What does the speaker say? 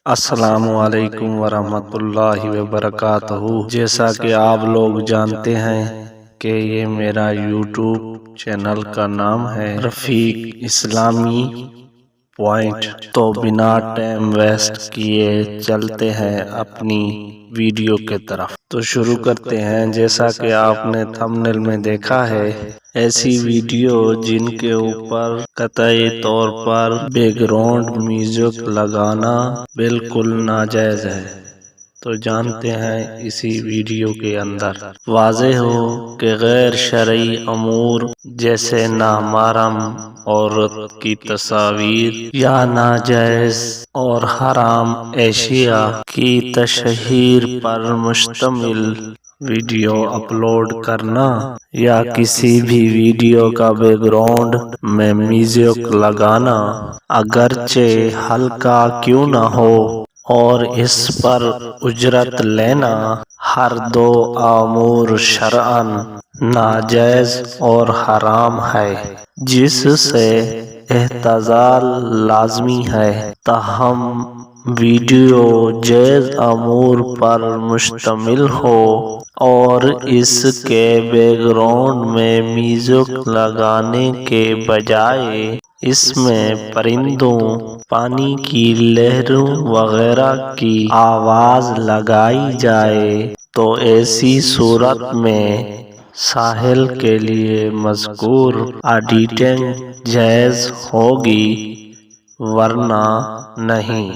السلام علیکم ورحمۃ اللہ وبرکاتہ۔ جیسا کہ آپ لوگ جانتے ہیں کہ یہ میرا یوٹیوب چینل کا نام ہے رفیق اسلامی پوائنٹ، تو بنا ٹائم ویسٹ کیے چلتے ہیں اپنی ویڈیو کے طرف۔ تو شروع کرتے ہیں۔ جیسا کہ آپ نے تھمبنیل میں دیکھا ہے، ایسی ویڈیو جن کے اوپر قطعی طور پر بیک گراؤنڈ میوزک لگانا بالکل ناجائز ہے، تو جانتے ہیں اسی ویڈیو کے اندر واضح ہو کہ غیر شرعی امور جیسے نامحرم عورت کی تصاویر یا ناجائز اور حرام اشیاء کی تشہیر پر مشتمل ویڈیو اپلوڈ کرنا یا کسی بھی ویڈیو کا بیک گراؤنڈ میں میوزک لگانا، اگرچہ ہلکا کیوں نہ ہو، اور اس پر اجرت لینا، ہر دو امور شرعاً ناجائز اور حرام ہے، جس سے اعتزال لازمی ہے۔ تاہم ویڈیو جائز امور پر مشتمل ہو اور اس کے بیک گراؤنڈ میں میوزک لگانے کے بجائے اس میں پرندوں، پانی کی لہروں وغیرہ کی آواز لگائی جائے تو ایسی صورت میں سائل کے لیے مذکور ایڈیٹنگ جائز ہوگی، ورنہ نہیں۔